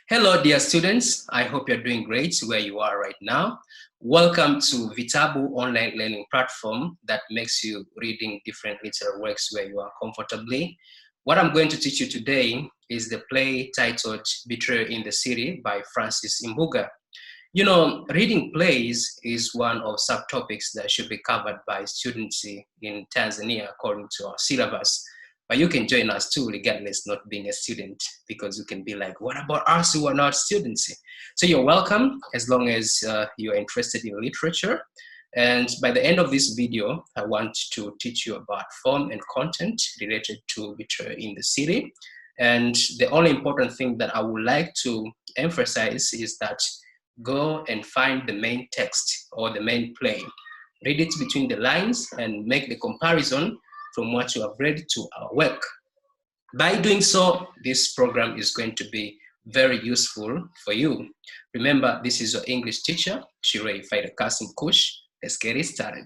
Hello, dear students. I hope you're doing great where you are right now. Welcome to Vitabu online learning platform that makes you reading different literary works where you are comfortably. What I'm going to teach you today is the play titled Betrayal in the City by Francis Imbuga. You know, reading plays is one of subtopics that should be covered by students in Tanzania according to our syllabus. But you can join us too, regardless not being a student, because you can be like, what about us who are not students? So you're welcome as long as you're interested in literature. And by the end of this video, I want to teach you about form and content related to Betrayal in the City. And the only important thing that I would like to emphasize is that go and find the main text or the main play. Read it between the lines and make the comparison from what you have read to our work. By doing so, this program is going to be very useful for you. Remember, this is your English teacher, Shirei Faida Kasim Kush. Let's get it started.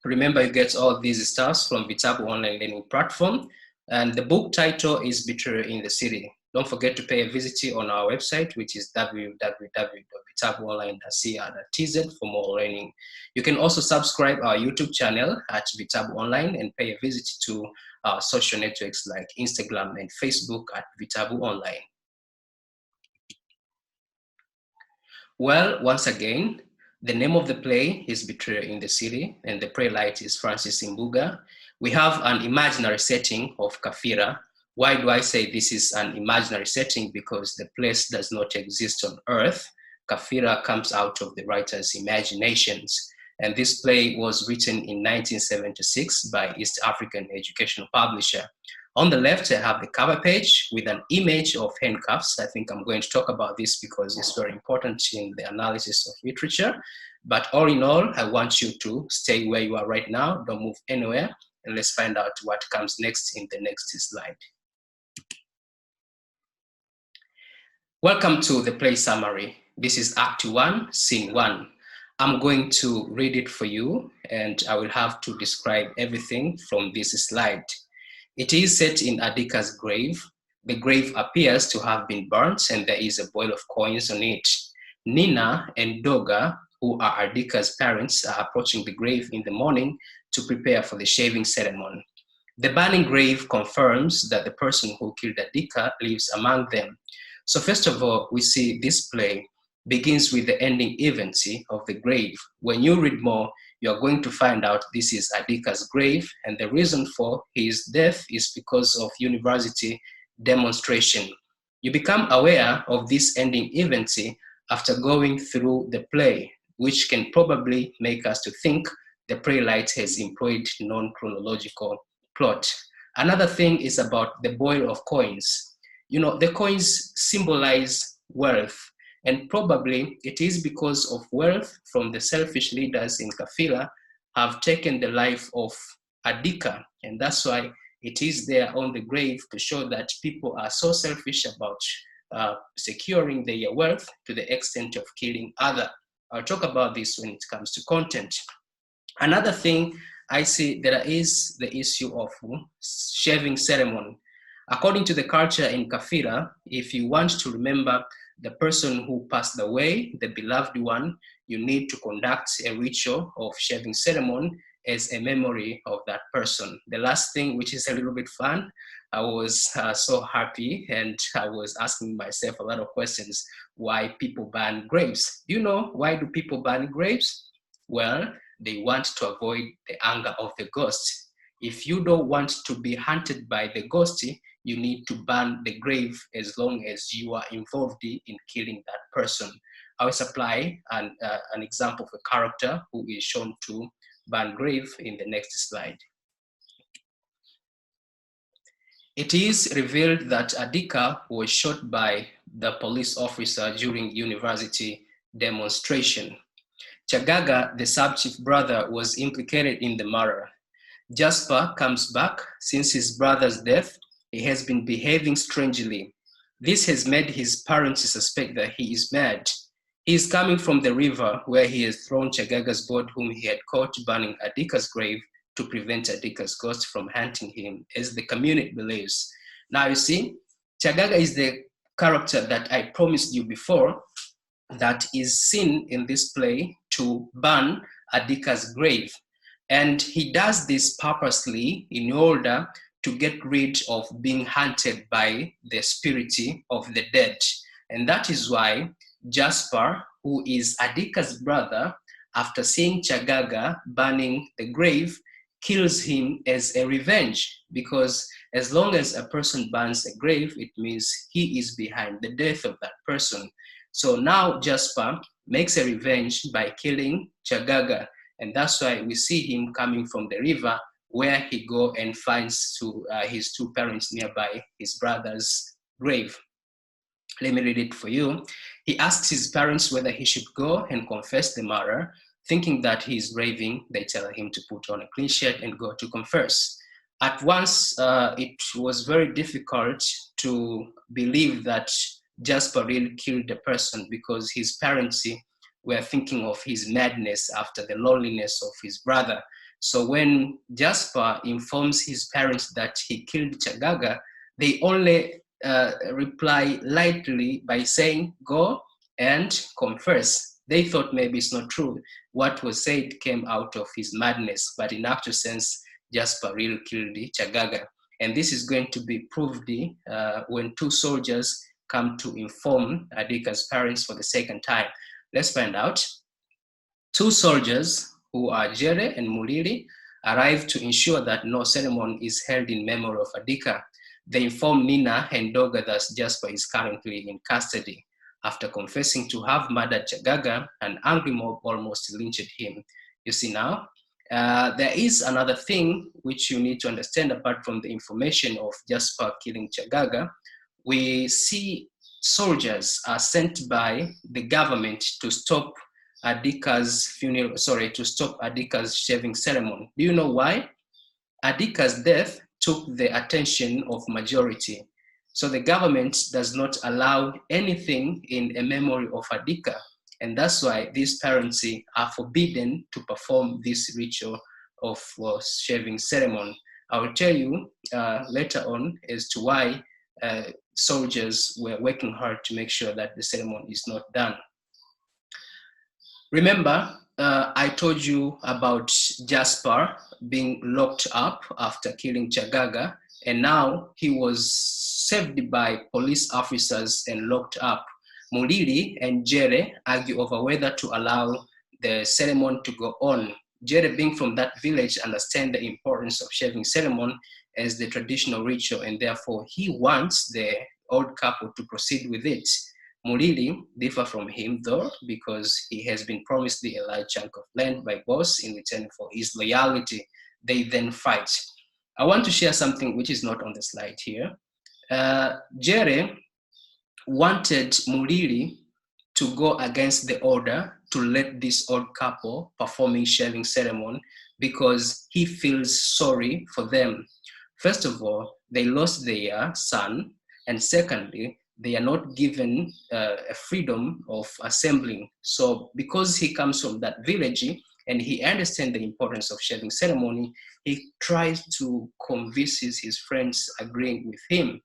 Remember, you get all these stuffs from Vitabu online learning platform. And the book title is Betrayal in the City. Don't forget to pay a visit on our website, which is www.vitabuonline.co.tz for more learning. You can also subscribe our YouTube channel at Vitabu Online and pay a visit to our social networks like Instagram and Facebook at Vitabu Online. Well, once again, the name of the play is Betrayal in the City, and the playwright is Francis Imbuga. We have an imaginary setting of Kafira. Why do I say this is an imaginary setting? Because the place does not exist on Earth. Kafira comes out of the writer's imaginations. And this play was written in 1976 by East African educational publisher. On the left, I have the cover page with an image of handcuffs. I think I'm going to talk about this because it's very important in the analysis of literature. But all in all, I want you to stay where you are right now. Don't move anywhere. And let's find out what comes next in the next slide. Welcome to the play summary. This is Act 1, Scene 1. I'm going to read it for you, and I will have to describe everything from this slide. It is set in Adika's grave. The grave appears to have been burnt, and there is a boil of coins on it. Nina and Doga, who are Adika's parents, are approaching the grave in the morning to prepare for the shaving ceremony. The burning grave confirms that the person who killed Adika lives among them. So first of all, we see this play begins with the ending event of the grave. When you read more, you're going to find out this is Adika's grave, and the reason for his death is because of university demonstration. You become aware of this ending event after going through the play, which can probably make us to think the playwright has employed non-chronological plot. Another thing is about the boil of coins. You know, the coins symbolize wealth, and probably it is because of wealth from the selfish leaders in Kafila have taken the life of Adika, and that's why it is there on the grave to show that people are so selfish about securing their wealth to the extent of killing others. I'll talk about this when it comes to content. Another thing I see, there is the issue of shaving ceremony. According to the culture in Kafira, if you want to remember the person who passed away, the beloved one, you need to conduct a ritual of shaving ceremony as a memory of that person. The last thing, which is a little bit fun, I was so happy and I was asking myself a lot of questions why people burn graves. Do you know why do people burn graves? Well, they want to avoid the anger of the ghost. If you don't want to be hunted by the ghost, you need to burn the grave as long as you are involved in killing that person. I will supply an example of a character who is shown to burn grave in the next slide. It is revealed that Adika was shot by the police officer during university demonstration. Chagaga, the sub-chief brother, was implicated in the murder. Jasper comes back. Since his brother's death, he has been behaving strangely. This has made his parents suspect that he is mad. He is coming from the river where he has thrown Chagaga's body, whom he had caught burning Adika's grave, to prevent Adika's ghost from hunting him, as the community believes. Now you see, Chagaga is the character that I promised you before that is seen in this play to burn Adika's grave. And he does this purposely in order to get rid of being hunted by the spirit of the dead. And that is why Jasper, who is Adika's brother, after seeing Chagaga burning the grave, kills him as a revenge, because as long as a person burns a grave, it means he is behind the death of that person. So now Jasper makes a revenge by killing Chagaga, and that's why we see him coming from the river, where he go and finds his two parents nearby his brother's grave. Let me read it for you. He asks his parents whether he should go and confess the murder. Thinking that he is raving, they tell him to put on a clean shirt and go to confess. At once, it was very difficult to believe that Jasper really killed the person, because his parents were thinking of his madness after the loneliness of his brother. So when Jasper informs his parents that he killed Chagaga, they only reply lightly by saying, "Go and confess." They thought maybe it's not true. What was said came out of his madness, but in actual sense, Jasper really killed Chagaga. And this is going to be proved when two soldiers come to inform Adika's parents for the second time. Let's find out. Two soldiers, who are Jere and Mulili, arrive to ensure that no ceremony is held in memory of Adika. They inform Nina and Doga that Jasper is currently in custody. After confessing to have murdered Chagaga, an angry mob almost lynched him. You see now, there is another thing which you need to understand apart from the information of Jasper killing Chagaga. We see soldiers are sent by the government to stop Adika's funeral, to stop Adika's shaving ceremony. Do you know why? Adika's death took the attention of majority. So the government does not allow anything in a memory of Adika. And that's why these parents are forbidden to perform this ritual of shaving ceremony. I will tell you later on as to why soldiers were working hard to make sure that the ceremony is not done. Remember, I told you about Jasper being locked up after killing Chagaga, and now he was saved by police officers and locked up. Mulili and Jere argue over whether to allow the ceremony to go on. Jere, being from that village, understands the importance of shaving ceremony as the traditional ritual, and therefore he wants the old couple to proceed with it. Mulili differ from him though, because he has been promised a large chunk of land by boss in return for his loyalty. They then fight. I want to share something which is not on the slide here. Jere wanted Mulili to go against the order to let this old couple performing shaving ceremony because he feels sorry for them. First of all, they lost their son, and secondly, they are not given a freedom of assembling. So because he comes from that village and he understands the importance of shaving ceremony, he tries to convince his friends agreeing with him,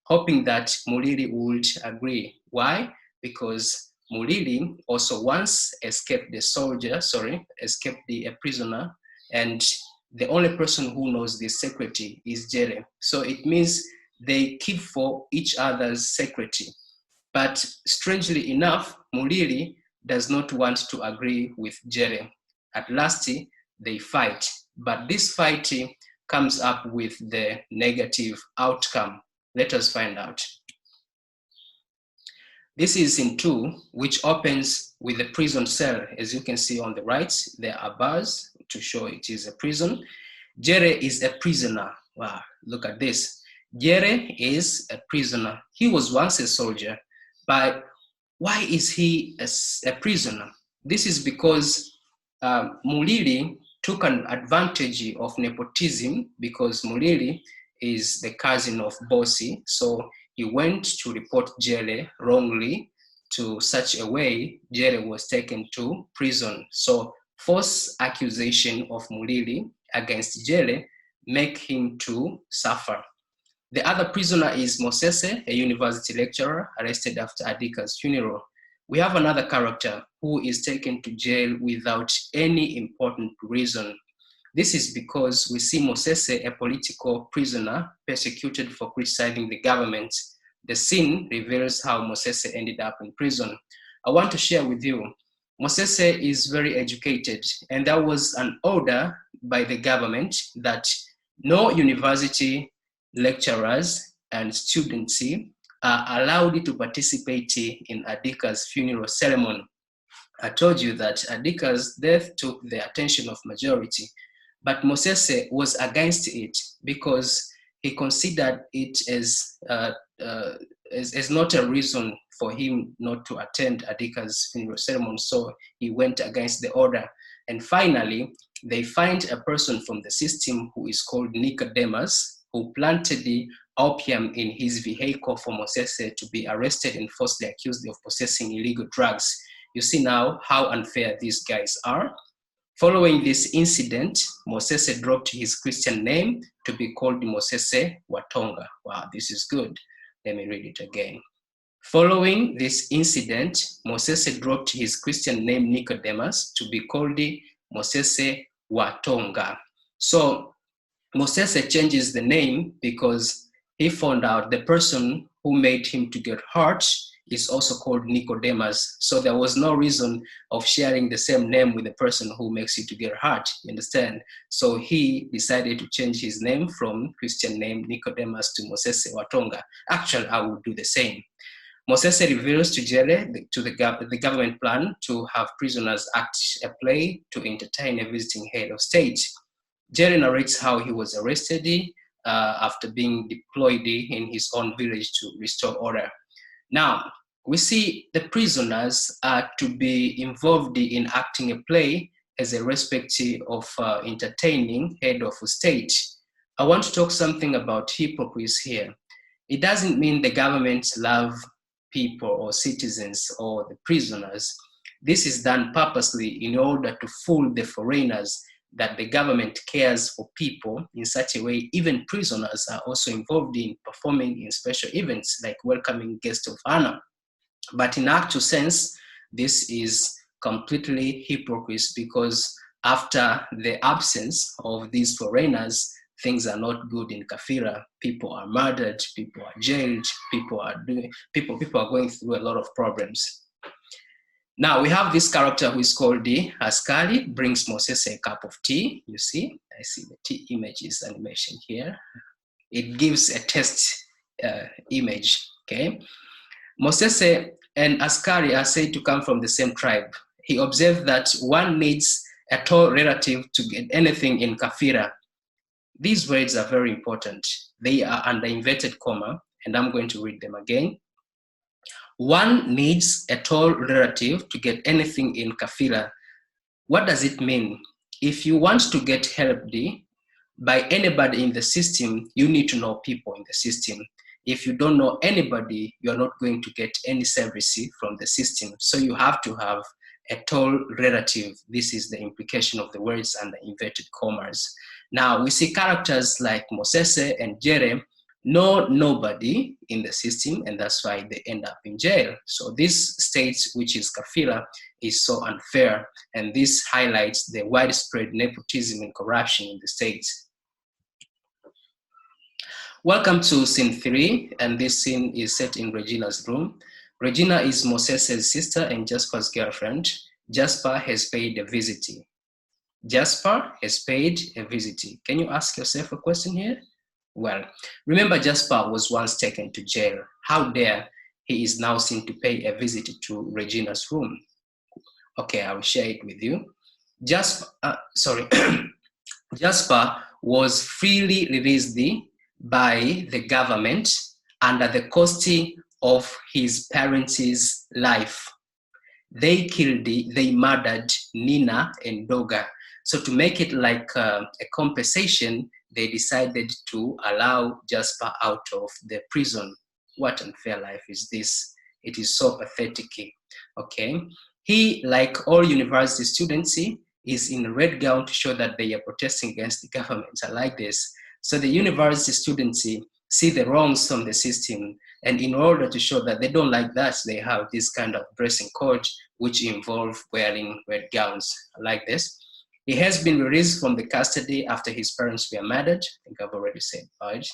hoping that Mulili would agree. Why? Because Mulili also once escaped a prisoner, and the only person who knows this secret is Jere. So it means they keep for each other's secret. But strangely enough, Mulili does not want to agree with Jere. At last, they fight. But this fight comes up with the negative outcome. Let us find out. This is scene 2, which opens with a prison cell. As you can see on the right, there are bars to show it is a prison. Jere is a prisoner. Wow, look at this. Jere is a prisoner. He was once a soldier, but why is he a prisoner? This is because Mulili took an advantage of nepotism, because Mulili is the cousin of Bossy. So he went to report Jere wrongly to such a way Jere was taken to prison. So false accusation of Mulili against Jere make him to suffer. The other prisoner is Mosese, a university lecturer arrested after Adika's funeral. We have another character who is taken to jail without any important reason. This is because we see Mosese, a political prisoner, persecuted for criticizing the government. The scene reveals how Mosese ended up in prison. I want to share with you, Mosese is very educated, and there was an order by the government that no university lecturers and students are allowed to participate in Adika's funeral ceremony. I told you that Adika's death took the attention of majority, but Mosese was against it because he considered it as not a reason for him not to attend Adika's funeral ceremony, so he went against the order. And finally, they find a person from the system who is called Nicodemus, who planted the opium in his vehicle for Mosese to be arrested and falsely accused of possessing illegal drugs. You see now how unfair these guys are. Following this incident, Mosese dropped his Christian name to be called Mosese Watonga. Wow, this is good. Let me read it again. Following this incident, Mosese dropped his Christian name Nicodemus to be called Mosese Watonga. So Mosese changes the name because he found out the person who made him to get hurt is also called Nicodemus. So there was no reason of sharing the same name with the person who makes you to get hurt, you understand? So he decided to change his name from Christian name Nicodemus to Mosese Watonga. Actually, I would do the same. Mosese reveals to Jere the government plan to have prisoners act a play to entertain a visiting head of state. Jere narrates how he was arrested after being deployed in his own village to restore order. Now, we see the prisoners are to be involved in acting a play as a respect of entertaining head of state. I want to talk something about hypocrisy here. It doesn't mean the government love people or citizens or the prisoners. This is done purposely in order to fool the foreigners that the government cares for people in such a way. Even prisoners are also involved in performing in special events like welcoming guests of honor. But in actual sense, this is completely hypocrisy because after the absence of these foreigners, things are not good in Kafira. People are murdered, people are jailed, people are going through a lot of problems. Now we have this character who is called the Askari, brings Mosese a cup of tea. You see, I see the tea images animation here. It gives a test image, okay? Mosese and Askari are said to come from the same tribe. He observed that one needs a tall relative to get anything in Kafira. These words are very important. They are under inverted comma, and I'm going to read them again. One needs a tall relative to get anything in Kafira. What does it mean? If you want to get helped by anybody in the system, you need to know people in the system. If you don't know anybody, you're not going to get any service from the system. So you have to have a tall relative. This is the implication of the words under inverted commas. Now we see characters like Mosese and Jere know nobody in the system, and that's why they end up in jail. So this state, which is Kafira, is so unfair, and this highlights the widespread nepotism and corruption in the state. Welcome to scene 3, and this scene is set in Regina's room. Regina is Mosese's sister and Jasper's girlfriend. Jasper has paid a visit. Jasper has paid a visit. Can you ask yourself a question here? Well, remember Jasper was once taken to jail. How dare he is now seen to pay a visit to Regina's room? Okay, I will share it with you. Jasper was freely released by the government under the cost of his parents' life. They murdered Nina and Doga. So to make it like a compensation, they decided to allow Jasper out of the prison. What unfair life is this? It is so pathetic, okay? He, like all university students, is in a red gown to show that they are protesting against the government. I like this. So the university students see the wrongs from the system. And in order to show that they don't like that, they have this kind of dressing code, which involve wearing red gowns like this. He has been released from the custody after his parents were murdered. I think I've already said about.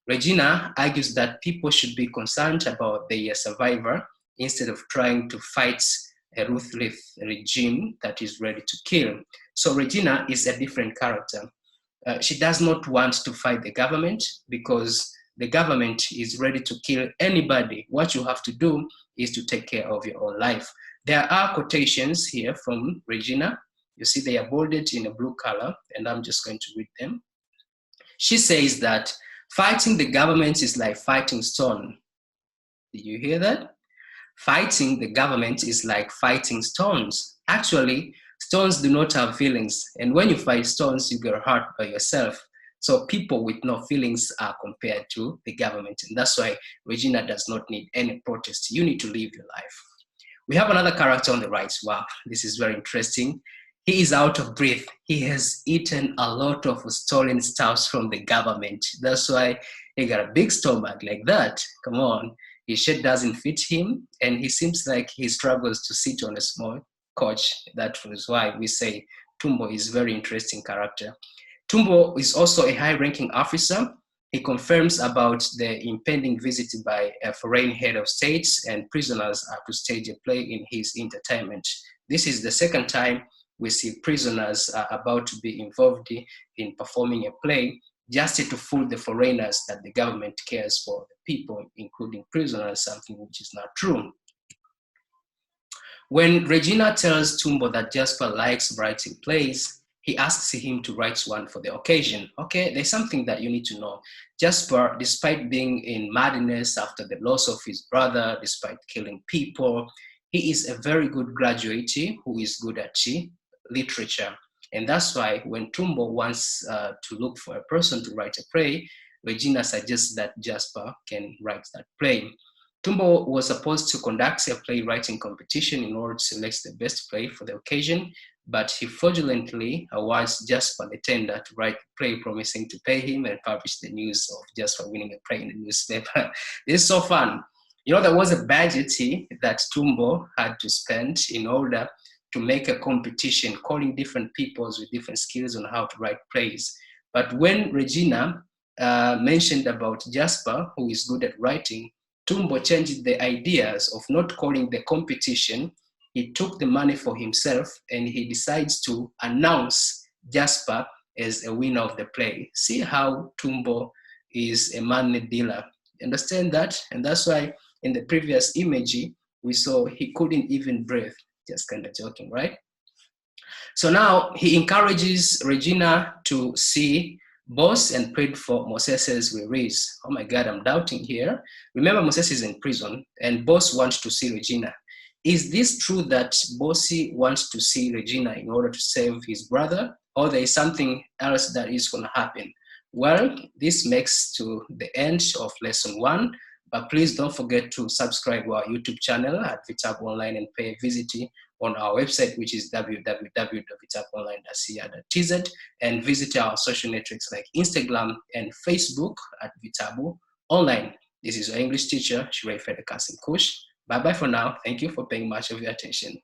Regina argues that people should be concerned about their survivor instead of trying to fight a ruthless regime that is ready to kill. So Regina is a different character. She does not want to fight the government because the government is ready to kill anybody. What you have to do is to take care of your own life. There are quotations here from Regina. You see they are bolded in a blue color, and I'm just going to read them. She says that fighting the government is like fighting stone. Did you hear that? Fighting the government is like fighting stones. Actually, stones do not have feelings. And when you fight stones, you get hurt by yourself. So people with no feelings are compared to the government. And that's why Regina does not need any protest. You need to live your life. We have another character on the right. Wow, this is very interesting. He is out of breath. He has eaten a lot of stolen stuffs from the government. That's why he got a big stomach like that. Come on. His shirt doesn't fit him, and he seems like he struggles to sit on a small couch. That was why we say Tumbo is a very interesting character. Tumbo is also a high-ranking officer. He confirms about the impending visit by a foreign head of state, and prisoners are to stage a play in his entertainment. This is the second time we see prisoners are about to be involved in performing a play just to fool the foreigners that the government cares for the people, including prisoners, something which is not true. When Regina tells Tumbo that Jasper likes writing plays, he asks him to write one for the occasion. Okay, there's something that you need to know. Jasper, despite being in madness after the loss of his brother, despite killing people, he is a very good graduate who is good at literature. And that's why when Tumbo wants to look for a person to write a play, Regina suggests that Jasper can write that play. Tumbo was supposed to conduct a playwriting competition in order to select the best play for the occasion, but he fraudulently awards Jasper the tender to write the play, promising to pay him and publish the news of Jasper winning a play in the newspaper. This is so fun. You know, there was a budget that Tumbo had to spend in order to make a competition, calling different peoples with different skills on how to write plays. But when Regina mentioned about Jasper, who is good at writing, Tumbo changed the ideas of not calling the competition. He took the money for himself and he decides to announce Jasper as a winner of the play. See how Tumbo is a money dealer. Understand that? And that's why in the previous image, we saw he couldn't even breathe. Just kind of joking, right? So now he encourages Regina to see Boss and prayed for Moses's release. Oh my God, I'm doubting here. Remember, Moses is in prison and Boss wants to see Regina. Is this true that Bossy wants to see Regina in order to save his brother, or there is something else that is going to happen? Well, this makes to the end of lesson 1, but please don't forget to subscribe to our YouTube channel at VTAP Online and pay a visit on our website, which is www.vitaponline.ca.tz, and visit our social networks like Instagram and Facebook at Vitabu Online. This is your English teacher, Shirei Fedekasim Kush. Bye-bye for now. Thank you for paying much of your attention.